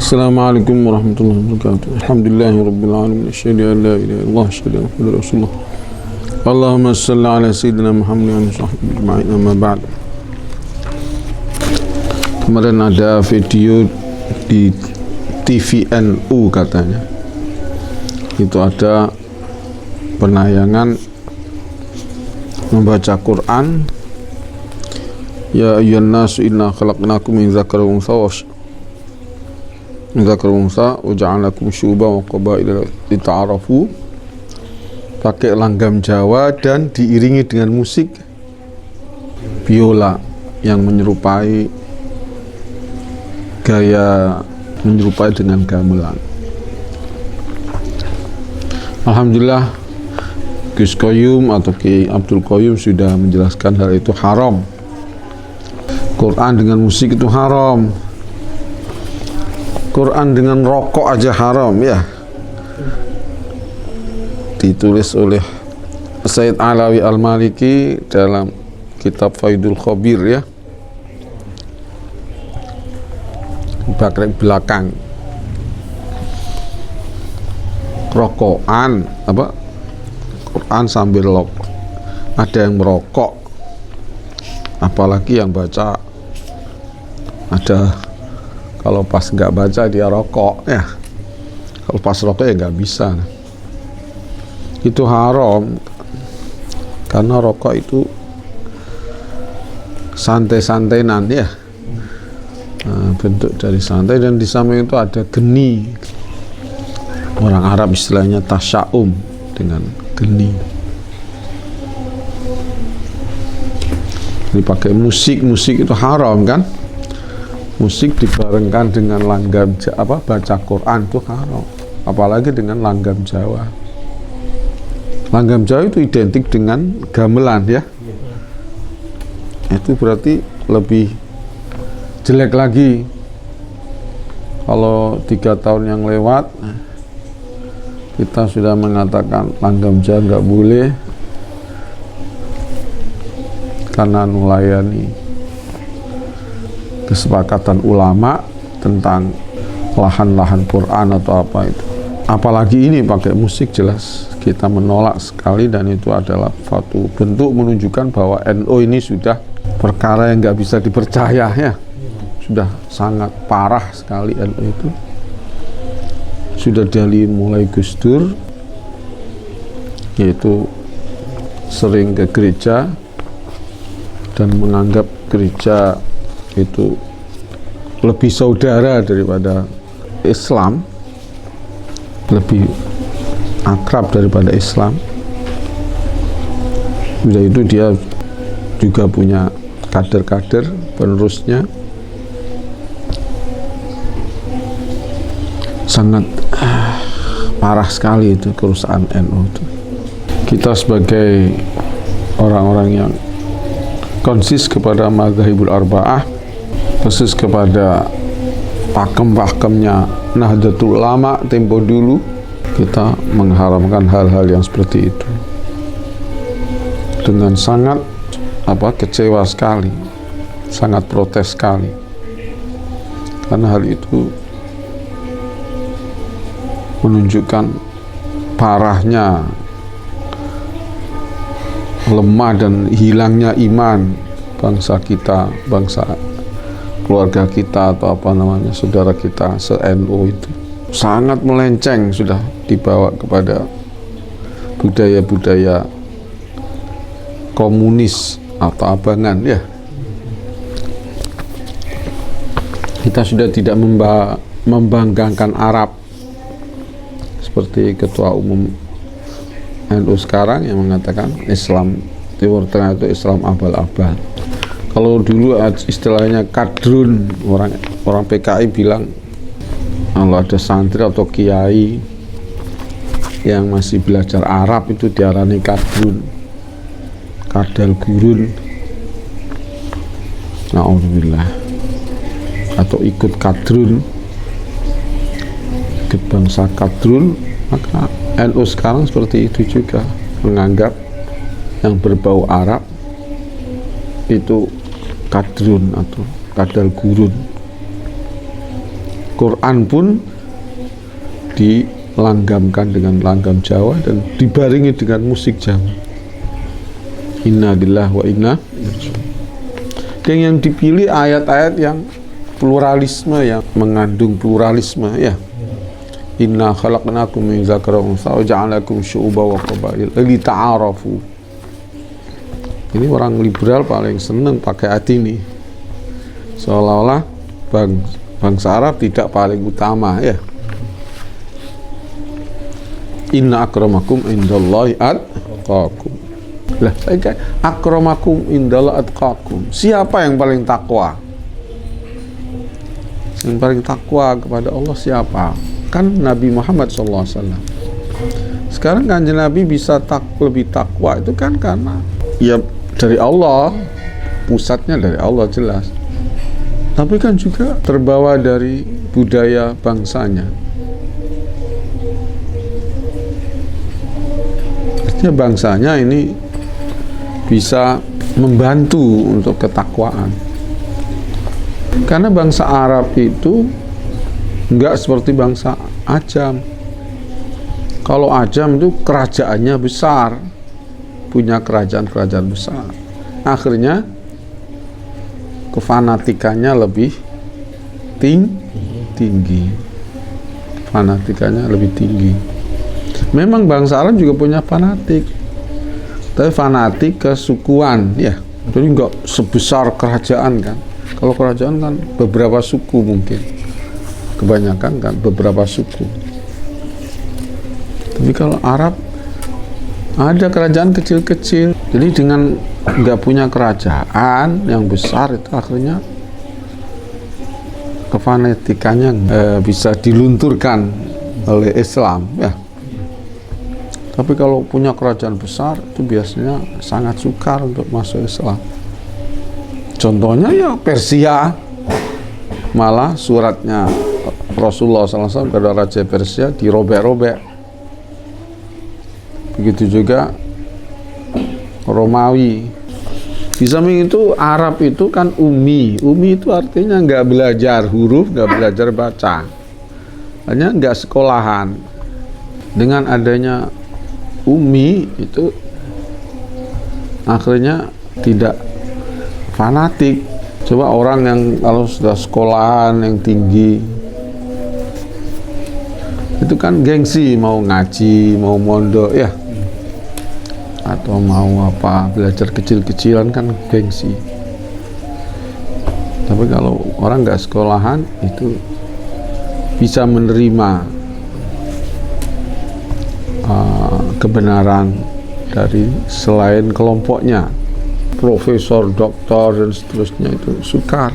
Assalamualaikum warahmatullahi wabarakatuh. Alhamdulillahirabbil alamin. Asyhadu an la ilaha illallah, asyhadu anna Muhammadar Rasulullah. Allahumma shalli ala sayyidina Muhammadin wa sahbihi ajma'in. Amma ba'd. Kemarin ada video di TVNU katanya. Itu ada penayangan membaca Quran. Ya ayyuhan nasu inna khalaqnakum min dzakarin wa unsa wa ja'alnakum syu'uban wa qabaila lita'arafu, pakai langgam Jawa dan diiringi dengan musik biola yang menyerupai dengan gamelan. Alhamdulillah Gus Qayyum atau Ki Abdul Qayyum sudah menjelaskan hal itu haram. Quran dengan musik itu haram. Quran dengan rokok aja haram ya. Ditulis oleh Sayyid Alawi Al-Maliki dalam kitab Faidul Khabir ya. Bagian belakang. Rokokan apa? Quran sambil ada yang merokok. Apalagi yang baca ada, kalau pas nggak baca dia rokok ya, kalau pas rokok ya nggak bisa. Itu haram karena rokok itu santai-santainan ya, bentuk dari santai, dan di samping itu ada geni. Orang Arab istilahnya tasya'um, dengan geni. Dipakai musik itu haram kan? Musik dibarengkan dengan langgam baca Quran itu haram, apalagi dengan langgam Jawa. Langgam Jawa itu identik dengan gamelan ya. Itu berarti lebih jelek lagi. Kalau 3 tahun yang lewat kita sudah mengatakan langgam Jawa nggak boleh karena melayani kesepakatan ulama tentang lahan-lahan Quran atau apa itu. Apalagi ini pakai musik, jelas kita menolak sekali, dan itu adalah suatu bentuk menunjukkan bahwa NU ini sudah perkara yang nggak bisa dipercaya ya. Sudah sangat parah sekali NU itu. Sudah dari mulai Gus Dur, yaitu sering ke gereja dan menganggap gereja itu lebih saudara daripada Islam, lebih akrab daripada Islam. Sudah itu dia juga punya kader-kader penerusnya. Sangat parah sekali itu kerusakan NU itu. Kita sebagai orang-orang yang konsis kepada mazhabul arba'ah, khusus kepada pakem-pakemnya Nahdlatul Ulama tempo dulu, kita mengharamkan hal-hal yang seperti itu dengan sangat kecewa sekali, sangat protes sekali, karena hal itu menunjukkan parahnya, lemah dan hilangnya iman bangsa kita, bangsa keluarga kita atau saudara kita se-NU itu. Sangat melenceng, sudah dibawa kepada budaya-budaya komunis atau abangan ya. Kita sudah tidak membanggakan Arab seperti Ketua Umum NU sekarang yang mengatakan Islam Timur Tengah itu Islam abal-abal. Kalau dulu istilahnya kadrun, orang PKI bilang kalau ada santri atau kiai yang masih belajar Arab itu diarani kadrun, kadal gurun, na'udzubillah, atau ikut kadrun, ikut bangsa kadrun. Maka NU sekarang seperti itu juga, menganggap yang berbau Arab itu kadrun atau kadal gurun. Quran pun dilanggamkan dengan langgam Jawa dan dibaringi dengan musik Jawa. Inna lillahi wa inna ilaihi raji'un. Yang dipilih ayat-ayat yang pluralisme, yang mengandung pluralisme ya. Inna khalaqnakum min dzakarin wa untha wa ja'alnakum syu'uban wa qabail lita'arafu. Ini orang liberal paling seneng pakai ayat ini. Seolah-olah bangsa Arab tidak paling utama ya. Inna akramakum indallahi atqakum. Lah, saya kayak akramakum indallahi atqakum. Siapa yang paling takwa? Yang paling takwa kepada Allah siapa? Kan Nabi Muhammad SAW. Sekarang Kanjeng Nabi bisa lebih takwa itu kan karena ya dari Allah, pusatnya dari Allah jelas. Tapi kan juga terbawa dari budaya bangsanya. Artinya bangsanya ini bisa membantu untuk ketakwaan. Karena bangsa Arab itu enggak seperti bangsa Ajam. Kalau Ajam itu kerajaannya besar, punya kerajaan-kerajaan besar. Akhirnya kefanatikannya lebih tinggi. Fanatikannya lebih tinggi. Memang bangsa Arab juga punya fanatik, tapi fanatik kesukuan ya. Jadi enggak sebesar kerajaan kan. Kalau kerajaan kan beberapa suku mungkin. Kebanyakan kan beberapa suku. Tapi kalau Arab ada kerajaan kecil-kecil. Jadi dengan nggak punya kerajaan yang besar itu akhirnya kefanatikannya bisa dilunturkan oleh Islam ya. Tapi kalau punya kerajaan besar itu biasanya sangat sukar untuk masuk Islam. Contohnya ya Persia, malah suratnya Rasulullah SAW kepada Raja Persia dirobek-robek. Begitu juga Romawi. Di samping itu Arab itu kan ummi. Ummi itu artinya nggak belajar huruf, nggak belajar baca, hanya nggak sekolahan. Dengan adanya ummi itu akhirnya tidak fanatik. Coba orang yang kalau sudah sekolahan yang tinggi itu kan gengsi mau ngaji, mau mondok ya, atau mau apa belajar kecil-kecilan kan gengsi. Tapi kalau orang nggak sekolahan itu bisa menerima kebenaran dari selain kelompoknya, profesor, doktor dan seterusnya itu sukar.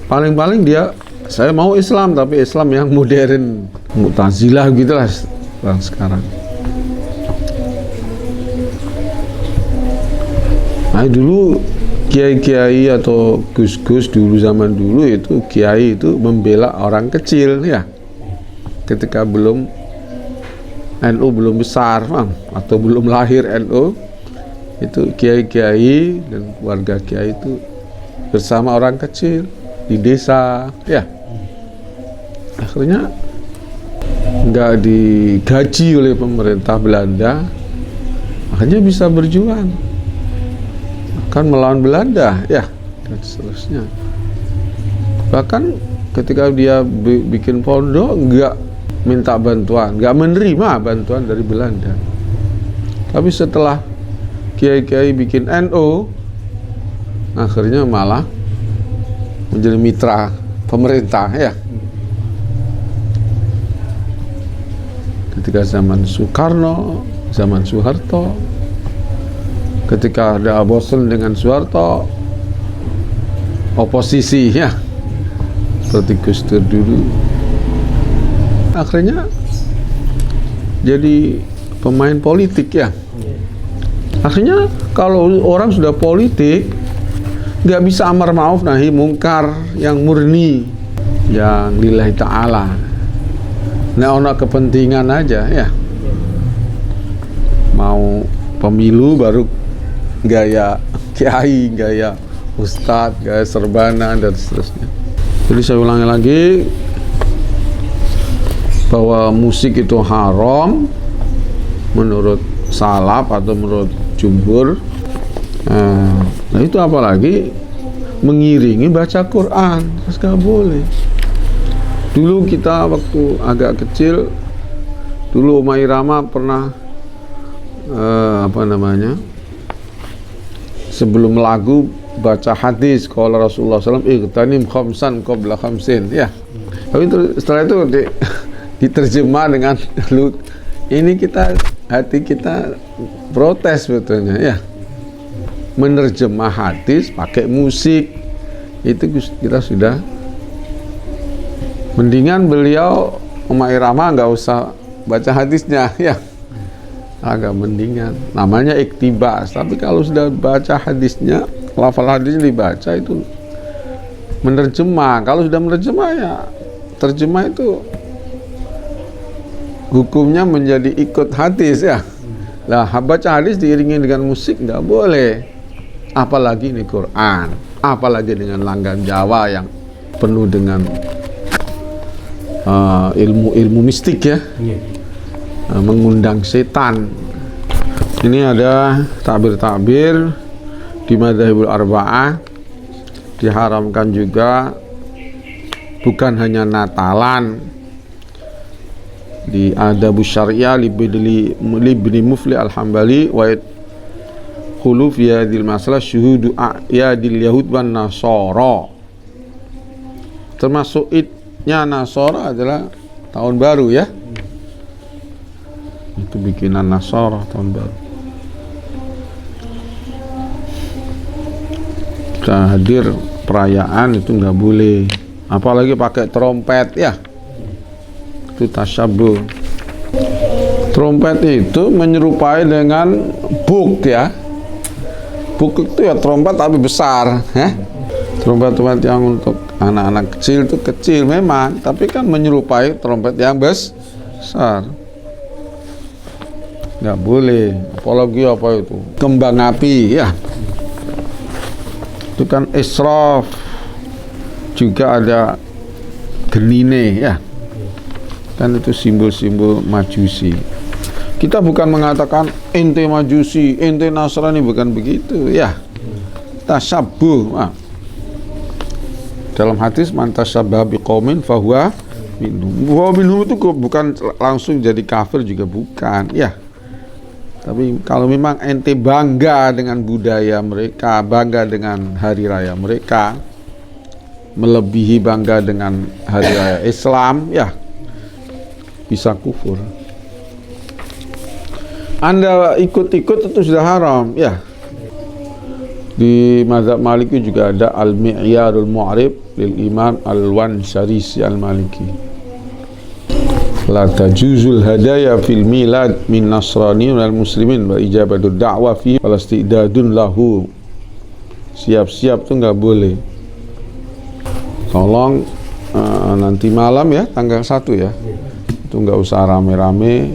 Paling-paling dia saya mau Islam tapi Islam yang modern, Mu'tazilah gitulah sekarang. Nah dulu kiai-kiai atau gus-gus dulu zaman dulu itu kiai itu membela orang kecil ya. Ketika NU belum besar, atau belum lahir NU, itu kiai-kiai dan keluarga kiai itu bersama orang kecil di desa ya. Akhirnya nggak digaji oleh pemerintah Belanda, akhirnya bisa berjuang akan melawan Belanda ya, dan seterusnya. Bahkan ketika dia bikin pondok nggak minta bantuan, nggak menerima bantuan dari Belanda. Tapi setelah kiai-kiai bikin NU, akhirnya malah menjadi mitra pemerintah ya. Ketika zaman Soekarno, zaman Soeharto, ketika ada bosan dengan Soeharto, oposisi ya, seperti Gus Dur dulu, akhirnya jadi pemain politik ya. Akhirnya kalau orang sudah politik nggak bisa amar ma'ruf nahi mungkar yang murni, yang lillahi ta'ala. Nah ono kepentingan aja ya, mau pemilu baru gaya kiai, gaya ustadz, gaya serbana dan seterusnya. Jadi saya ulangi lagi, bahwa musik itu haram menurut salaf atau menurut jumhur. Nah itu apalagi mengiringi baca Quran, nggak boleh. Dulu kita waktu agak kecil, dulu Umay Rama pernah sebelum lagu baca hadis kalau Rasulullah SAW ightanim khamsan qabla khamsin, ya. Tapi setelah itu diterjemah dengan ini hati kita protes sebetulnya, ya. Menerjemah hadis pakai musik itu kita sudah mendingan beliau Umay Rama nggak usah baca hadisnya, ya. Agak mendingan, namanya iktibas. Tapi kalau sudah baca hadisnya, lafal hadisnya dibaca, itu menerjemah. Kalau sudah menerjemah, ya terjemah itu hukumnya menjadi ikut hadis, ya. Lah baca hadis diiringi dengan musik nggak boleh. Apalagi ini Quran, apalagi dengan langgam Jawa yang penuh dengan ilmu mistik, ya. Mengundang setan. Ini ada takbir-takbir di madzhabul arba'ah, diharamkan juga, bukan hanya Natalan. Di Adabus Syariah Ibni Mufli Al-Hambali wa khuluf yadil masalah syuhudu a'yadil yahud wan nasara. Termasuk idnya Nasara adalah tahun baru, ya. Itu bikinan Nasara tahun baru. Kita hadir perayaan itu nggak boleh, apalagi pakai trompet, ya. Itu tasyabuh. Trompet itu menyerupai dengan buk, ya. Buk itu ya trompet tapi besar, ya. Trompet-trompet yang untuk anak-anak kecil itu kecil memang, tapi kan menyerupai trompet yang besar. Nggak boleh. Apalagi apa itu, kembang api, ya. Itu kan israf. Juga ada genine, ya. Kan itu simbol-simbol majusi. Kita bukan mengatakan ente majusi, ente Nasrani, bukan begitu, ya. Tasyabuh. Dalam hadis man tasyabaha biqaumin fahuwa minhum. Wa minhum itu bukan langsung jadi kafir juga bukan, ya. Tapi kalau memang ente bangga dengan budaya mereka, bangga dengan hari raya mereka, melebihi bangga dengan hari raya Islam, ya, bisa kufur. Anda ikut-ikut itu sudah haram, ya. Di mazhab Maliki juga ada al-mi'yarul mu'rib lil Imam al-Wansharisi al-Maliki. La tajuzul hadaya fil milad min nasrani wal muslimin wa ijabatu da'wa fi wal istidadun lahu. Siap-siap tuh nggak boleh. Tolong nanti malam, ya, tanggal 1, ya. Itu nggak usah rame-rame.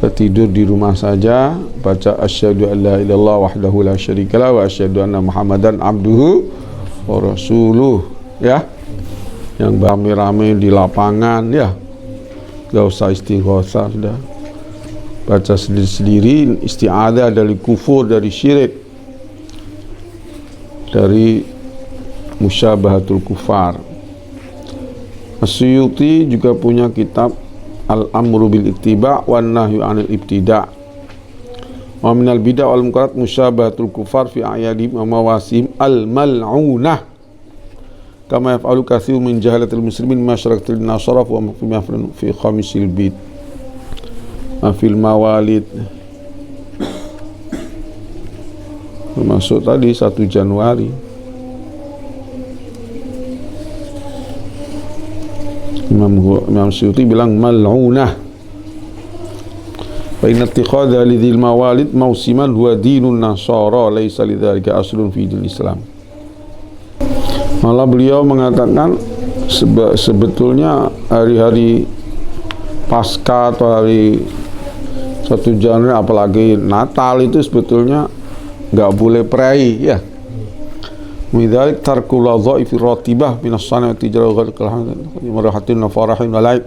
Tidur di rumah saja, baca asyhadu an la ilaha illallah wahdahu la syarikalah wa asyhadu anna muhammadan abduhu wa rasuluh, ya. Yang rame-rame di lapangan, ya. Gak usah istighosah, sudah baca sendiri-sendiri, isti'adah dari kufur, dari syirik, dari musyabahatul kufar. As-Suyuti juga punya kitab Al-Amru bil Ittiba' wan Nahyu 'anil Ibtida'. Wa minal bid'ah wal munkarat musyabahatul kufar fi a'yadihim wa mawasim al-mal'unah. Kama yaf'alu katsirun min jahalatil muslimin masyarakatil nasara wa fi khamisil bid. Fil mawalid. Termasuk tadi 1 Januari. Imam Suyuti bilang mal'unah. Fa inna ittikhadha lidhil mawalid mausiman huwa dinun nasara laisa lidzalika aslun fi dinil Islam. Malah beliau mengatakan sebetulnya hari-hari Pasca atau hari 1 Januari, apalagi Natal, itu sebetulnya nggak boleh perai, ya. Midzalik tarkul wadha'ifi ratibah minas sanati jaraghat kalhan marahatin farahin walaib.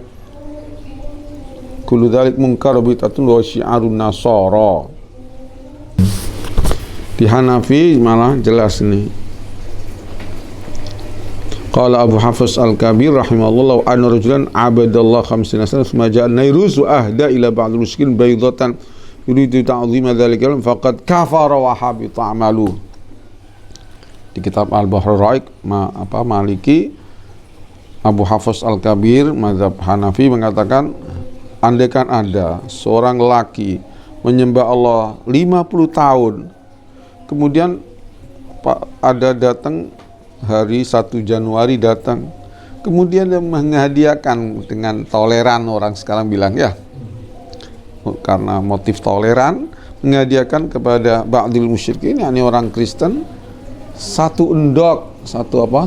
kullu dzalik munkar bitatun wa syi'arun nasara. Di Hanafi malah jelas nih. Qala Abu Hafiz Al-Kabir rahimahullah anna rajulan abadallah 50 sana thumma ja'a Nairuz wa ahda ila ba'd al-musyrikin baydatan yuridu ta'zima dzalika faqad kafara wa habita 'amaluhu. Di kitab Al-Bahrul Ra'iq Maliki, Abu Hafiz Al-Kabir mazhab Hanafi mengatakan, andaikan ada seorang laki menyembah Allah 50 tahun, kemudian ada datang hari 1 Januari datang, kemudian dia menghadiahkan dengan toleran, orang sekarang bilang ya, karena motif toleran, menghadiahkan kepada ba'dil musyrikin, yakni orang Kristen, satu endok,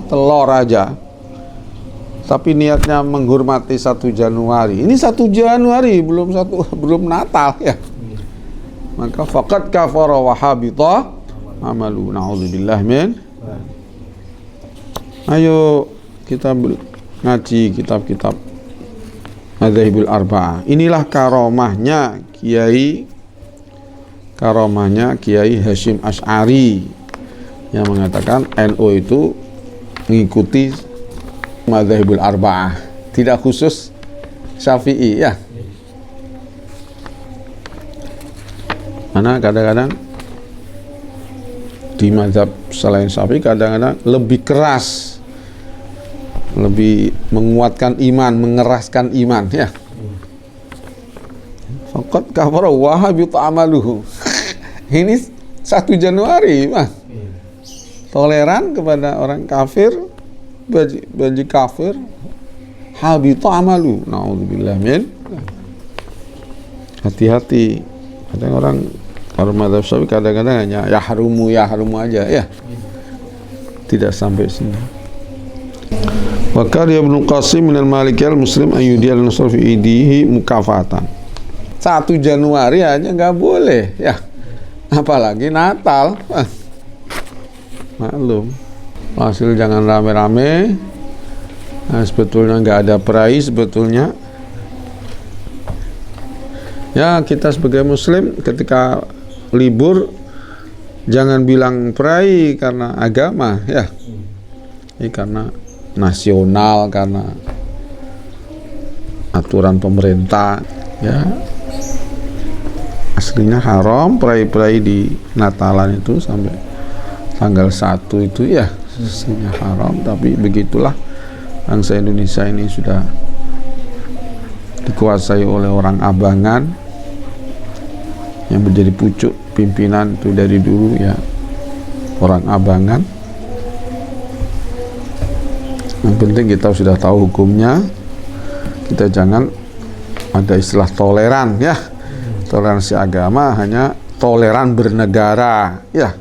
telur aja, tapi niatnya menghormati 1 Januari. Ini 1 Januari belum Natal ya. Maka faqad kafara wa habita amalu. Na'udzubillah min. Ayo kita ngaji kitab-kitab Madzhabul Arba'ah. Inilah karomahnya Kiai Hasyim Asy'ari yang mengatakan NU itu mengikuti Madzhabul Arba'ah, tidak khusus Syafi'i ya. Karena kadang-kadang di mazhab selain Syafi'i kadang-kadang lebih keras, lebih menguatkan iman, mengeraskan iman ya. Faqad kafara wa habita amaluhu. Ini 1 Januari mah. Toleran kepada orang kafir, bagi kafir, habita amalu. Na'udzubillah min. Hati-hati. Kadang orang kalau mazhab Syafi'i kadang-kadang hanya yahrumu aja ya. Tidak sampai sini. Wa qala Ibnu Qasim min al-Maliki al-Muslim ayyudiya al-nasr fi idihi mukafatan. 1 Januari aja nggak boleh ya. Apalagi Natal. Maklum. Hasil jangan rame-rame. Nah, sebetulnya nggak ada perai sebetulnya. Ya, kita sebagai Muslim ketika libur jangan bilang perai karena agama ya. Ini karena nasional, karena aturan pemerintah ya. Aslinya haram perai-perai di Natalan itu sampai tanggal 1 itu ya, aslinya haram, tapi begitulah bangsa Indonesia ini sudah dikuasai oleh orang abangan yang menjadi pucuk pimpinan itu dari dulu ya, orang abangan. Yang penting kita sudah tahu hukumnya, kita jangan ada istilah toleran ya. Toleransi agama hanya toleran bernegara ya,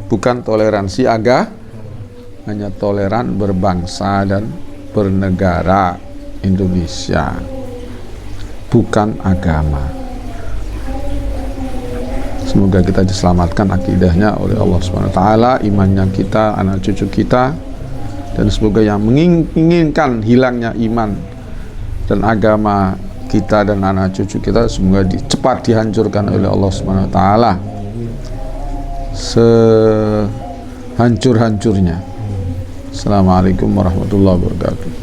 bukan toleransi hanya toleran berbangsa dan bernegara Indonesia, bukan agama. Semoga kita diselamatkan akidahnya oleh Allah SWT, imannya kita, anak cucu kita, dan semoga yang menginginkan hilangnya iman dan agama kita dan anak cucu kita semoga cepat dihancurkan oleh Allah SWT sehancur-hancurnya. Assalamualaikum warahmatullahi wabarakatuh.